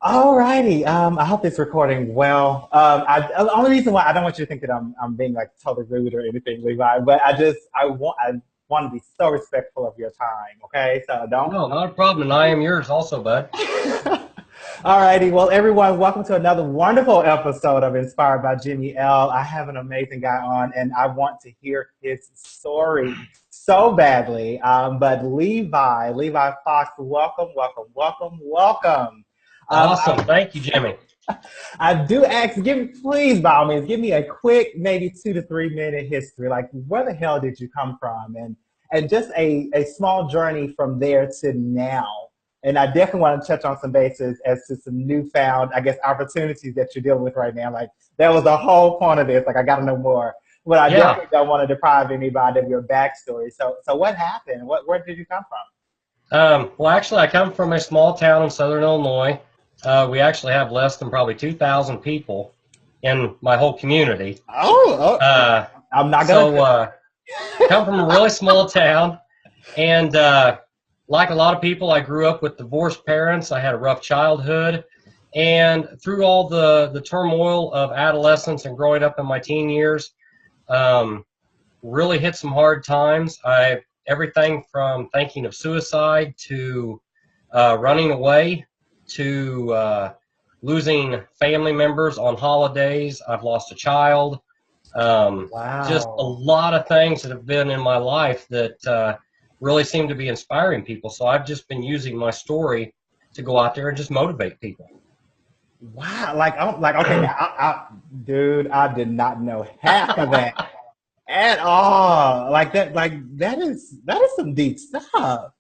Alrighty. I hope it's recording well. The only reason why I don't want you to think that I'm being like totally rude or anything, Levi, but I want to be so respectful of your time. Okay, so don't. No, not a problem. And I am yours also, bud. Alrighty. Well, everyone, welcome to another wonderful episode of Inspired by JimmyL. I have an amazing guy on, and I want to hear his story so badly. But Levi Fox, welcome, welcome, welcome, welcome. Awesome. Thank you, Jimmy. I do ask, please, by all means, give me a quick, maybe 2 to 3 minute history. Like, where the hell did you come from? And just a small journey from there to now. And I definitely want to touch on some bases as to some newfound, I guess, opportunities that you're dealing with right now. Like, that was the whole point of this. Like, I got to know more. But I Yeah. definitely don't want to deprive anybody of your backstory. So what happened? Where did you come from? Well, actually, I come from a small town in southern Illinois. We actually have less than probably 2,000 people in my whole community. I'm not So going come from a really small town. And like a lot of people, I grew up with divorced parents. I had a rough childhood. And through all the turmoil of adolescence and growing up in my teen years, really hit some hard times. Everything from thinking of suicide to running away to losing family members on holidays. I've lost a child. Just a Wow. lot of things that have been in my life that really seem to be inspiring people. So I've just been using my story to go out there and just motivate people. Wow. Like, okay, now, dude, I did not know half of that at all. That is some deep stuff.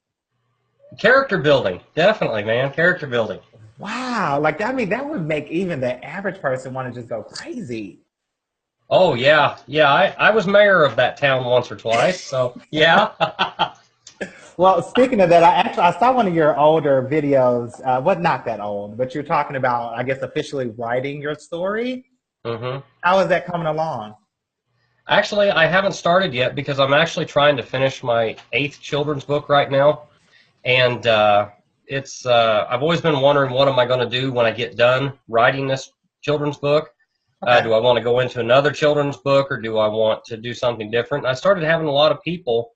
Character building, definitely, man. Character building. Wow. Like, I mean, that would make even the average person want to just go crazy. Oh yeah, yeah. I was mayor of that town once or twice. So yeah. Well, speaking of that, I saw one of your older videos. What, not that old, but you're talking about, I guess, officially writing your story. hmm How is that coming along? Actually, I haven't started yet because I'm actually trying to finish my eighth children's book right now, and I've always been wondering what am I going to do when I get done writing this children's book. Okay. Do I want to go into another children's book, or do I want to do something different? And I started having a lot of people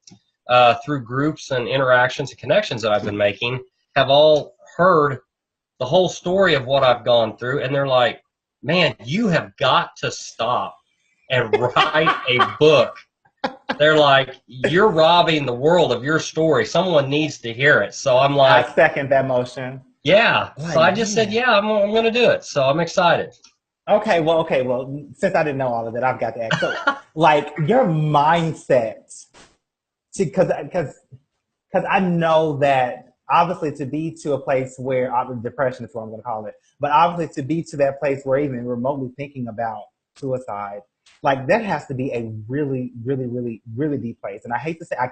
through groups and interactions and connections that I've been making have all heard the whole story of what I've gone through, and they're like, "Man, you have got to stop and write a book." They're like, "You're robbing the world of your story. Someone needs to hear it." So I'm I like, second that motion. "Yeah." So Like, I just said, man. "Yeah, I'm going to do it." So I'm excited. Okay. Well, since I didn't know all of that, I've got to ask. So, like, your mindset, because I know that obviously to be to a place where depression is what I'm going to call it, but obviously to be to that place where even remotely thinking about suicide, like that has to be a really, really, really, really deep place. And I hate to say, I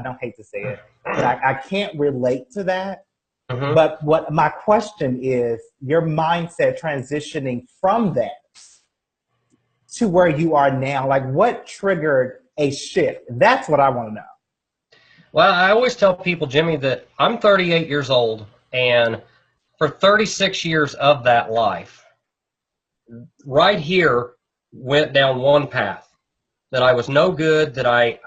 don't hate to say it, but I can't relate to that. hmm But what my question is, your mindset transitioning from that to where you are now, like what triggered a shift? That's what I want to know. Well, I always tell people, Jimmy, that I'm 38 years old, and for 36 years of that life, right here went down one path that I was no good, that I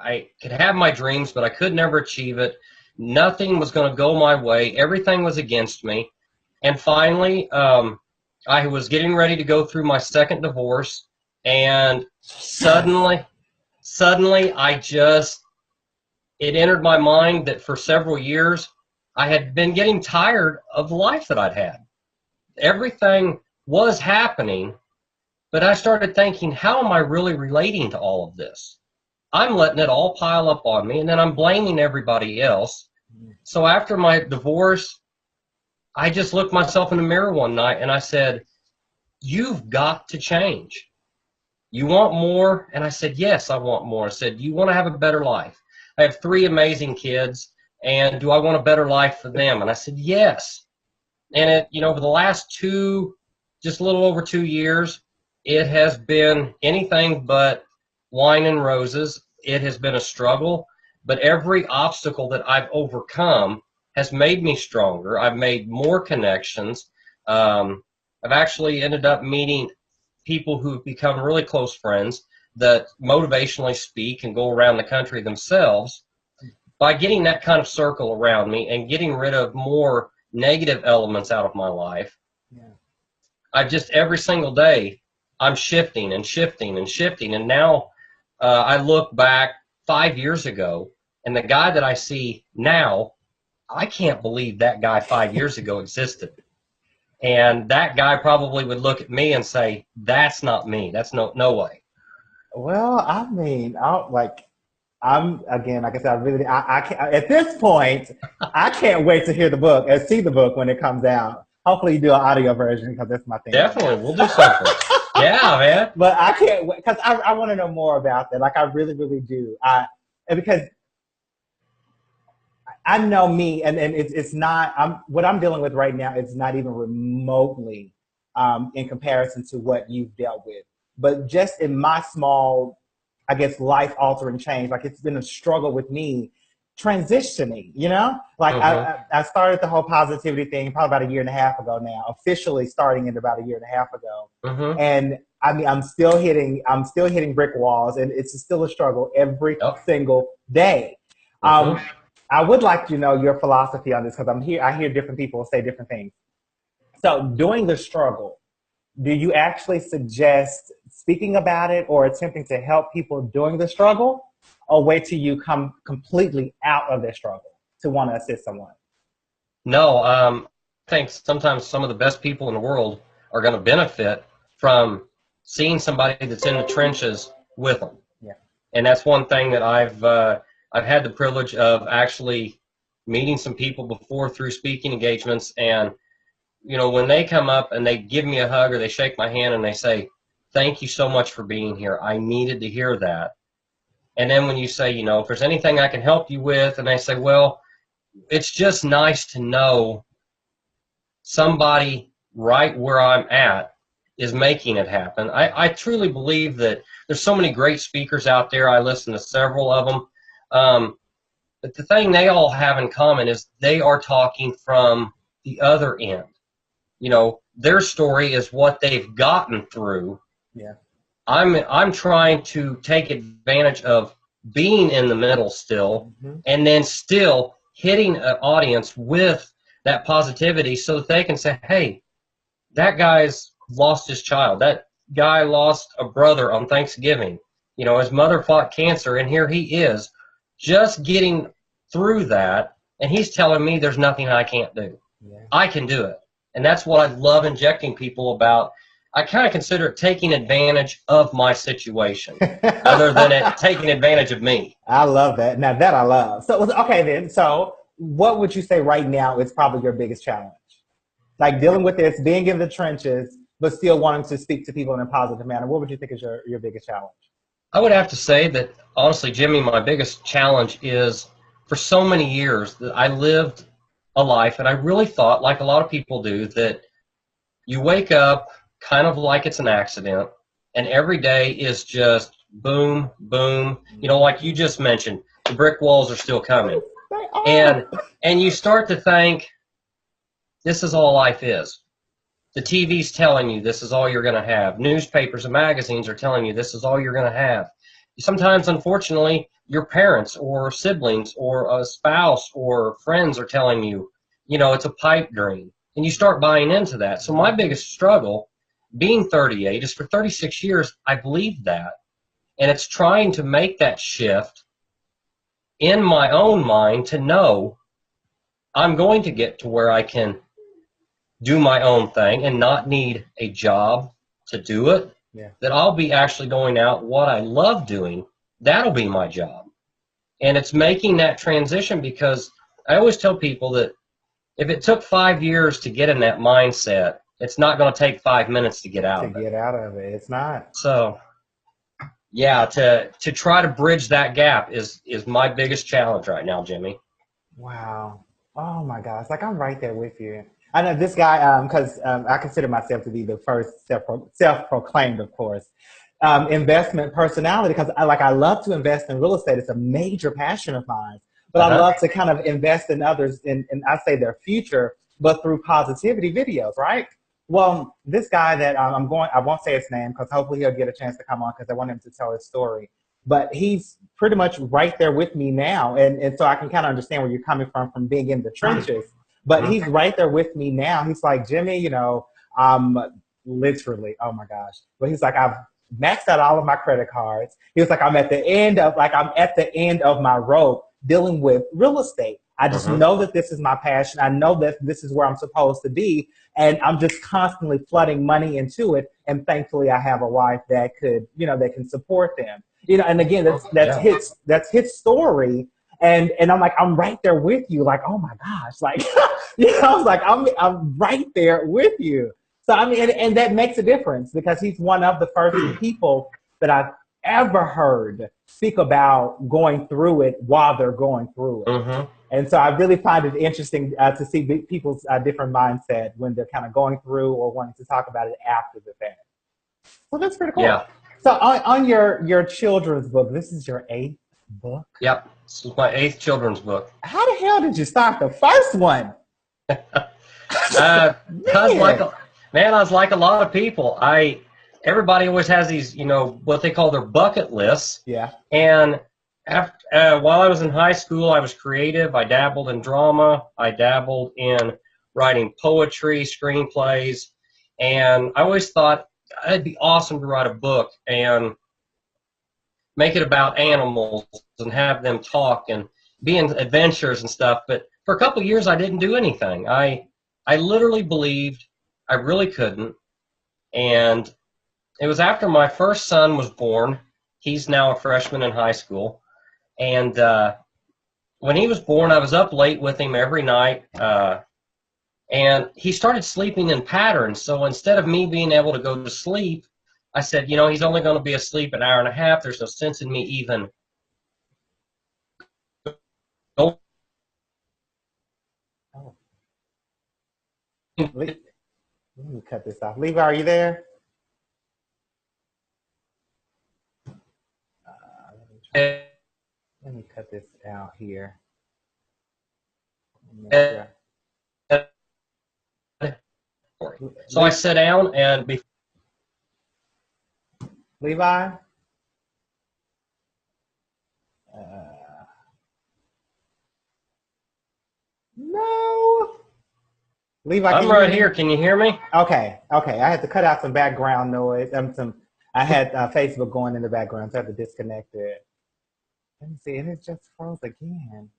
could have my dreams, but I could never achieve it. Nothing was going to go my way. Everything was against me. And finally, I was getting ready to go through my second divorce, and Yes. suddenly, it entered my mind that for several years, I had been getting tired of the life that I'd had. Everything was happening, but I started thinking, how am I really relating to all of this? I'm letting it all pile up on me, and then I'm blaming everybody else. So after my divorce, I just looked myself in the mirror one night and I said, "You've got to change. You want more?" And I said, "Yes, I want more." I said, "You want to have a better life? I have three amazing kids, and do I want a better life for them?" And I said, "Yes." And over the last just a little over 2 years, it has been anything but wine and roses. It has been a struggle, but every obstacle that I've overcome has made me stronger. I've made more connections. I've actually ended up meeting people who've become really close friends that motivationally speak and go around the country themselves. By getting that kind of circle around me and getting rid of more negative elements out of my life, Yeah. I just every single day I'm shifting and shifting and shifting. And now I look back 5 years ago, and the guy that I see now, I can't believe that guy 5 years ago existed. And that guy probably would look at me and say, "That's not me. That's no way." Well, I mean, I'm again, like I said, I can't, at this point, I can't wait to hear the book and see the book when it comes out. Hopefully, you do an audio version because that's my thing. Definitely, we'll do something. Yeah, man. But I can't wait because I want to know more about that. Like I really, really do. And because I know me, and it's not. What I'm dealing with right now is not even remotely in comparison to what you've dealt with. But just in my small, I guess, life altering change, like it's been a struggle with me transitioning. You know, like Mm-hmm. I started the whole positivity thing probably about a year and a half ago now. Officially starting it about a year and a half ago, Mm-hmm. and I mean I'm still hitting brick walls, and it's still a struggle every Yep. single day. Um, Mm-hmm. I would like to know your philosophy on this because I hear different people say different things. So, during the struggle, do you actually suggest speaking about it or attempting to help people during the struggle, or wait till you come completely out of their struggle to want to assist someone? No, I think sometimes some of the best people in the world are going to benefit from seeing somebody that's in the trenches with them. Yeah. And that's one thing that I've had the privilege of actually meeting some people before through speaking engagements. And when they come up and they give me a hug or they shake my hand and they say, "Thank you so much for being here. I needed to hear that." And then when you say, "If there's anything I can help you with," and they say, "Well, it's just nice to know somebody right where I'm at is making it happen." I truly believe that there's so many great speakers out there. I listen to several of them. But the thing they all have in common is they are talking from the other end. Their story is what they've gotten through. Yeah. I'm trying to take advantage of being in the middle still, Hmm. and then still hitting an audience with that positivity so that they can say, "Hey, that guy's lost his child. That guy lost a brother on Thanksgiving. His mother fought cancer, and here he is, just getting through that, and he's telling me there's nothing I can't do. Yeah. I can do it." And that's what I love injecting people about. I kind of consider it taking advantage of my situation, other than it taking advantage of me. I love that. Now that I love. So okay then. So what would you say right now is probably your biggest challenge? Like dealing with this, being in the trenches, but still wanting to speak to people in a positive manner. What would you think is your biggest challenge? I would have to say that, honestly, Jimmy, my biggest challenge is for so many years that I lived a life, and I really thought, like a lot of people do, that you wake up kind of like it's an accident, and every day is just boom, boom. Like you just mentioned, the brick walls are still coming, They and are. and you start to think this is all life is. The TV's telling you this is all you're going to have. Newspapers and magazines are telling you this is all you're going to have. Sometimes, unfortunately, your parents or siblings or a spouse or friends are telling you, it's a pipe dream. And you start buying into that. So my biggest struggle, being 38, is for 36 years, I believed that. And it's trying to make that shift in my own mind to know I'm going to get to where I can do my own thing and not need a job to do it, Yeah. that I'll be actually going out what I love doing. That'll be my job. And it's making that transition, because I always tell people that if it took 5 years to get in that mindset, it's not going to take 5 minutes to get out To of it. get out of it. It's not. So, yeah, to try to bridge that gap is my biggest challenge right now, Jimmy. Wow. Oh my gosh. Like I'm right there with you. I know this guy, because I consider myself to be the first self-proclaimed, of course, investment personality, because I love to invest in real estate. It's a major passion of mine. But I Uh-huh. love to kind of invest in others, and I say their future, but through positivity videos, right? Well, this guy that I won't say his name because hopefully he'll get a chance to come on because I want him to tell his story. But he's pretty much right there with me now. And so I can kind of understand where you're coming from being in the trenches. But he's right there with me now. He's like, Jimmy, literally, oh my gosh. But he's like, I've maxed out all of my credit cards. He was like, I'm at the end of my rope dealing with real estate. I just know that this is my passion. I know that this is where I'm supposed to be. And I'm just constantly flooding money into it. And thankfully I have a wife that could, that can support them. And again, that's his story. And I'm like, I'm right there with you. Like, oh my gosh. Like, I was like, I'm right there with you. So, I mean, and that makes a difference because he's one of the first people that I've ever heard speak about going through it while they're going through it. And so I really find it interesting to see people's different mindset when they're kind of going through or wanting to talk about it after the fact. So that's pretty cool. Yeah. So on your children's book, this is your 8th book? Yep. This is my 8th children's book. How the hell did you start the first one? I was like a lot of people. Everybody always has these, what they call their bucket lists. Yeah. And while I was in high school, I was creative. I dabbled in drama. I dabbled in writing poetry, screenplays. And I always thought it'd be awesome to write a book and make it about animals and have them talk and be in adventures and stuff. But for a couple of years, I didn't do anything. I literally believed I really couldn't. And it was after my first son was born. He's now a freshman in high school. And when he was born, I was up late with him every night. And he started sleeping in patterns. So instead of me being able to go to sleep, I said, he's only going to be asleep an hour and a half. There's no sense in me even going. Oh. Let me cut this off. Levi, are you there? Let me cut this out here. So I sat down and Levi? No. Levi, I'm right here. Can you hear me? Okay. I had to cut out some background noise. I had Facebook going in the background, so I had to disconnect it. Let me see, and it just froze again.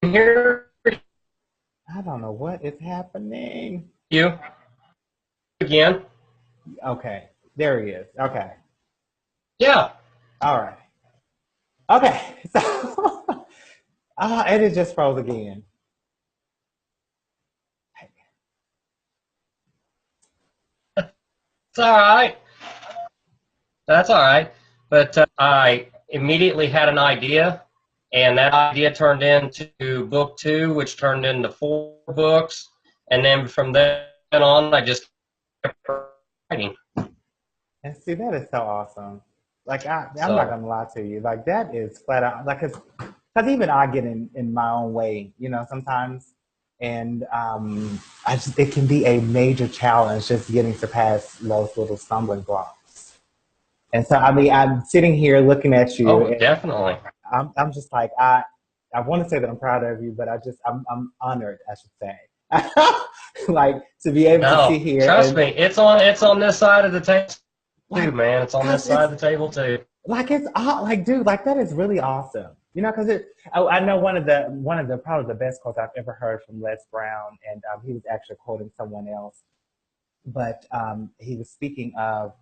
Here. I don't know what is happening. You again? Okay, there he is. Okay. Yeah. All right. Okay. So, and it just froze again. It's all right. That's all right. But I immediately had an idea, and that idea turned into book 2, which turned into 4 books. And then from then on, I just kept writing. And see, that is so awesome. Like, I'm not going to lie to you. Like, that is flat out, like, because even I get in my own way, sometimes. And it can be a major challenge just getting to pass those little stumbling blocks. And so, I mean, I'm sitting here looking at you. Oh, definitely. I'm just like, I want to say that I'm proud of you, but I'm honored, I should say. Like, to be able to see here. Trust me, it's on this side of the table too, man. It's on this side of the table too. Like, it's like, dude, like, that is really awesome. Because I know one of the probably the best quotes I've ever heard from Les Brown, and he was actually quoting someone else, but he was speaking of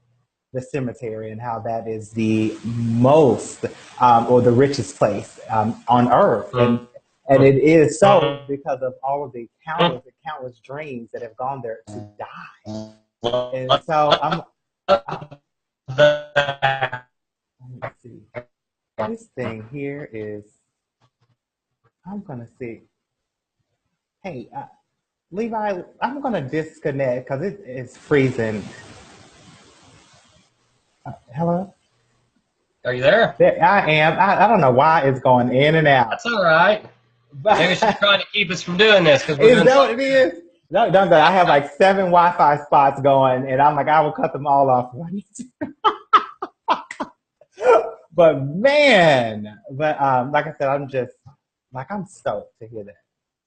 the cemetery and how that is the most or the richest place on earth, and it is so because of all of the countless dreams that have gone there to die, and so let me see. This thing here is, I'm going to see. Hey, Levi, I'm going to disconnect because it's freezing. Hello? Are you there? There I am. I don't know why it's going in and out. That's all right. Maybe she's But trying to keep us from doing this because we're is doing that what something it good. is? No, don't go. I have like 7 Wi-Fi spots going, and I'm like, I will cut them all off. But man, like I said, I'm just like I'm stoked to hear that.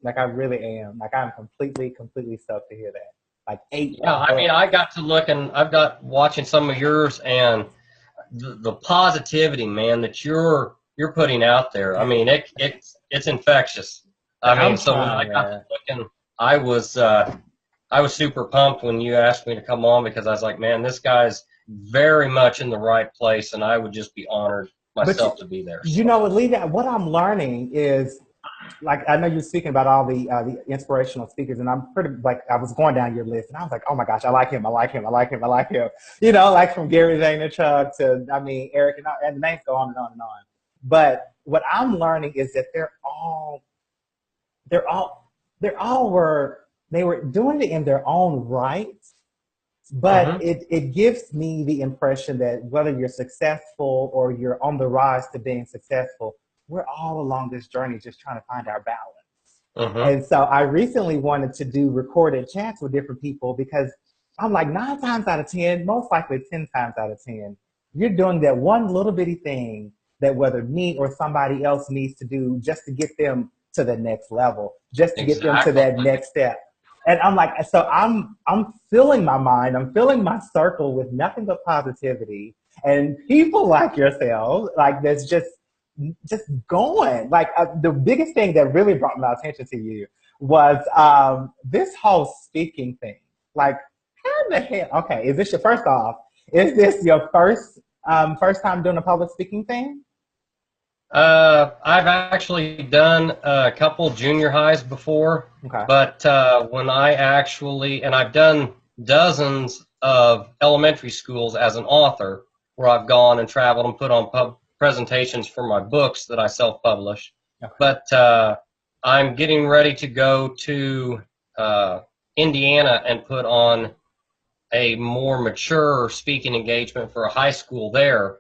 Like I really am. Like I'm completely stoked to hear that. Like eight Yeah, I mean, books. I got to look and I've got watching some of yours and the positivity, man, that you're putting out there. I mean, it's infectious. I mean, I'm so when I trying, got to man. looking, I was super pumped when you asked me to come on because I was like, man, this guy's very much in the right place, and I would just be honored But myself to be there. you So know, Levi, what I'm learning is like I know you're speaking about all the inspirational speakers, and I'm pretty like I was going down your list, and I was like, oh my gosh, I like him, I like him, I like him, I like him. You know, like from Gary Vaynerchuk to I mean Eric, and the names go on and on and on. But what I'm learning is that they're all they're all were they were doing it in their own right, but hmm it gives me the impression that whether you're successful or you're on the rise to being successful, we're all along this journey just trying to find our balance. hmm And so I recently wanted to do recorded chats with different people because I'm like 9 times out of 10, most likely 10 times out of 10, you're doing that one little bitty thing that whether me or somebody else needs to do just to get them to the next level, just to get them to exactly. that next step. And I'm like, so I'm filling my mind, I'm filling my circle with nothing but positivity and people like yourselves, like that's just going. Like the biggest thing that really brought my attention to you was this whole speaking thing. Like, how the hell? Okay, is this your first off? Is this your first time doing a public speaking thing? I've actually done a couple junior highs before, Okay. but when I actually, and I've done dozens of elementary schools as an author, where I've gone and traveled and put on presentations for my books that I self-publish. Okay. But I'm getting ready to go to uh, Indiana and put on a more mature speaking engagement for a high school there.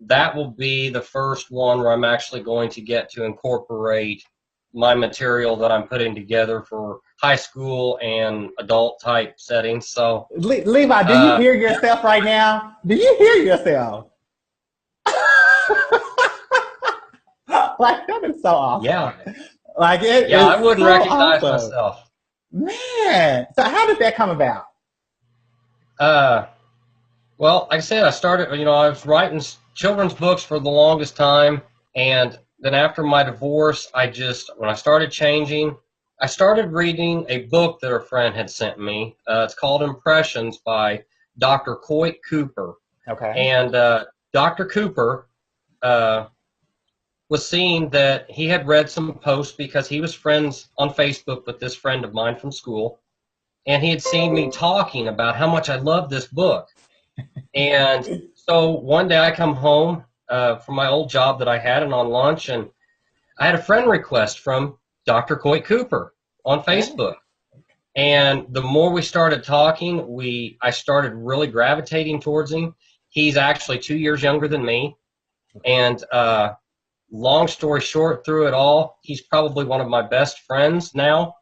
That will be the first one where I'm actually going to get to incorporate my material that I'm putting together for high school and adult type settings. So, Levi, do you uh, hear yeah, yourself right now? Do you hear yourself? Like that is so yeah, awesome. Like it yeah, I is wouldn't so recognize awesome. myself. Man. So how did that come about? Uh, well, like I said, I started, I was writing children's books for the longest time. And then after my divorce, when I started changing, I started reading a book that a friend had sent me. It's called Impressions by Dr. Coit Cooper. Okay. And Dr. Cooper uh, was seeing that he had read some posts because he was friends on Facebook with this friend of mine from school. And he had seen me talking about how much I loved this book. And so one day I come home from my old job that I had and on lunch, and I had a friend request from Dr. Coit Cooper on Okay. Facebook. And the more we started talking, I started really gravitating towards him. He's actually 2 years younger than me. And long story short, through it all, he's probably one of my best friends now.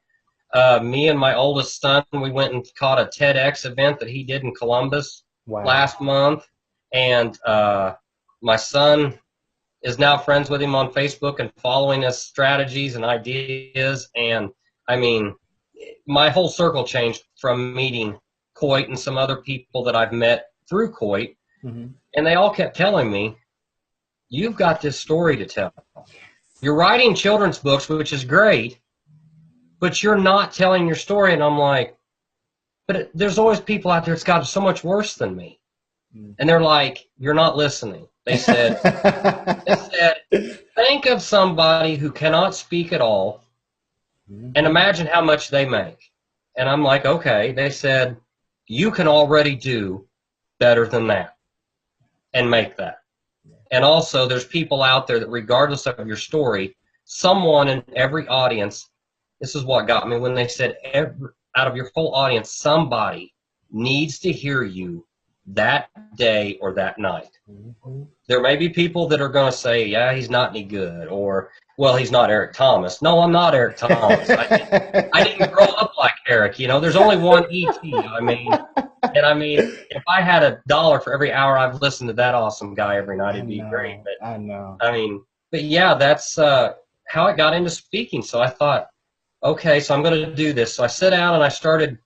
Me and my oldest son, we went and caught a TEDx event that he did in Columbus Wow. last month, and my son is now friends with him on Facebook and following his strategies and ideas. And I mean, my whole circle changed from meeting Coit and some other people that I've met through Coit, Hmm. and they all kept telling me, "You've got this story to tell. You're writing children's books, which is great, but you're not telling your story." And I'm like, but there's always people out there that's got so much worse than me. And they're like, you're not listening. They said, think of somebody who cannot speak at all and Hmm. imagine how much they make. And I'm like, okay. They said, you can already do better than that and make that. And also, there's people out there that, regardless of your story, someone in every audience, this is what got me when they said, out of your whole audience, somebody needs to hear you that day or that night. Mm-hmm. There may be people that are going to say, yeah, he's not any good, or, well, he's not Eric Thomas. No, I'm not Eric Thomas. I didn't grow up like Eric. You know, there's only one E.T. I mean, if I had $1 for every hour I've listened to that awesome guy every night, I it'd be great. know, I know. But yeah, that's how I got into speaking. So I thought, okay, so I'm going to do this. So I sat down and I started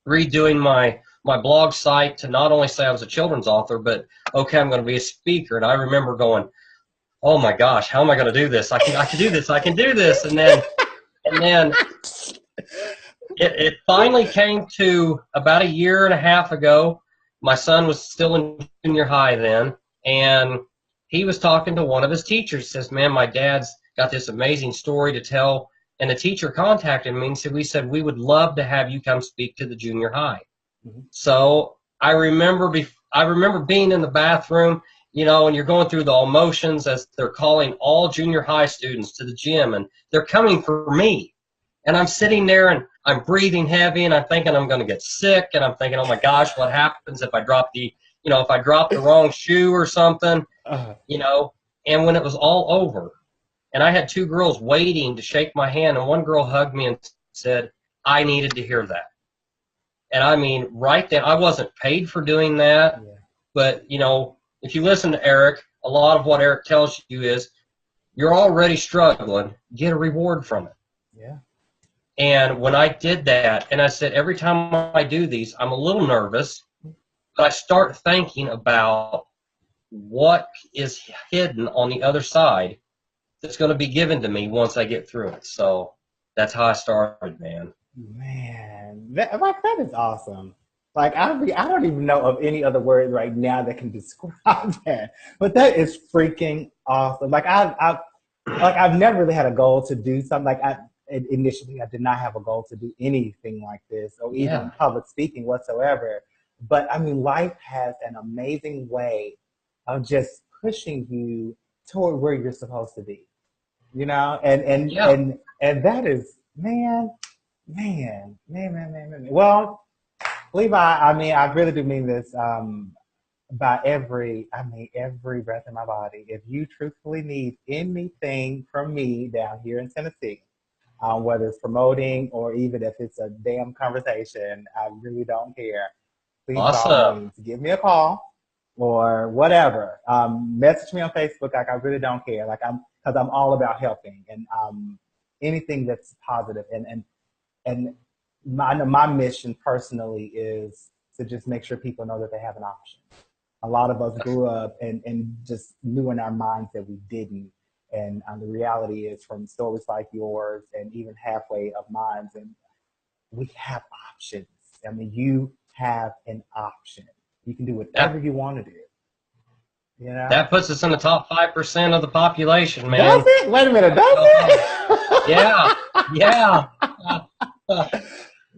redoing my blog site to not only say I was a children's author, but okay, I'm going to be a speaker. And I remember going, oh my gosh, how am I going to do this? I can do this. I can do this. And then it finally came to about a year and a half ago. My son was still in junior high then, and he was talking to one of his teachers. He says, man, my dad's got this amazing story to tell. And the teacher contacted me and said, we would love to have you come speak to the junior high. Mm-hmm. So I remember being in the bathroom, you know, and you're going through the emotions as they're calling all junior high students to the gym, and they're coming for me. And I'm sitting there and I'm breathing heavy, and I'm thinking I'm going to get sick, and I'm thinking, oh my gosh, what happens if I drop the wrong shoe or something, you know? And when it was all over, and I had two girls waiting to shake my hand, and one girl hugged me and said, I needed to hear that. And I mean, right then, I wasn't paid for doing that, but, you know, if you listen to Eric, a lot of what Eric tells you is, you're already struggling, get a reward from it. Yeah. And when I did that, and I said, every time I do these, I'm a little nervous, but I start thinking about what is hidden on the other side that's going to be given to me once I get through it. So that's how I started, man. Man, that is awesome. Like, I don't even know of any other word right now that can describe that. But that is freaking awesome. Like, I've never really had a goal to do something. Like, initially, I did not have a goal to do anything like this, or even public speaking whatsoever. But I mean, life has an amazing way of just pushing you toward where you're supposed to be. You know, and that is, man. Well, Levi, I mean, I really do mean this by every breath in my body. If you truthfully need anything from me down here in Tennessee, whether it's promoting or even if it's a damn conversation, I really don't care. Please, by all means, give me a call or whatever. Message me on Facebook. Like, I really don't care. Like, because I'm all about helping and anything that's positive. And my mission personally is to just make sure people know that they have an option. A lot of us grew up and just knew in our minds that we didn't. And the reality is, from stories like yours and even halfway of mine, and we have options. I mean, you have an option. You can do whatever you want to do. You know? That puts us in the top 5% of the population, man. Does it? Wait a minute, does it? Yeah.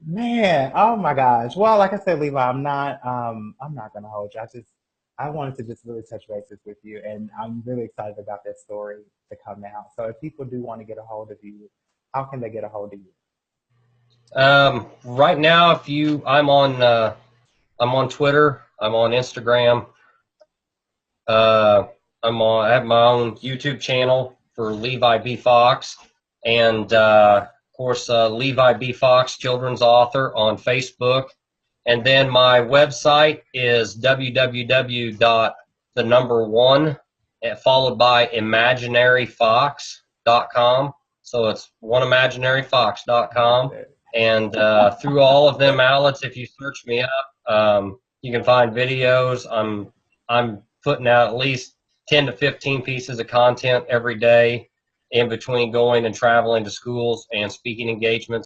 Man, oh my gosh. Well, like I said, Levi, I'm not gonna hold you. I wanted to just really touch bases with you, and I'm really excited about that story to come out. So if people do want to get a hold of you, how can they get a hold of you? Right now, I'm on Twitter, I'm on Instagram, I have my own YouTube channel for Levi B. Fox, and of course, Levi B. Fox, children's author, on Facebook. And then my website is www.1 followed by imaginaryfox.com. So it's oneimaginaryfox.com. And through all of them outlets, if you search me up, you can find videos. I'm putting out at least 10 to 15 pieces of content every day in between going and traveling to schools and speaking engagements.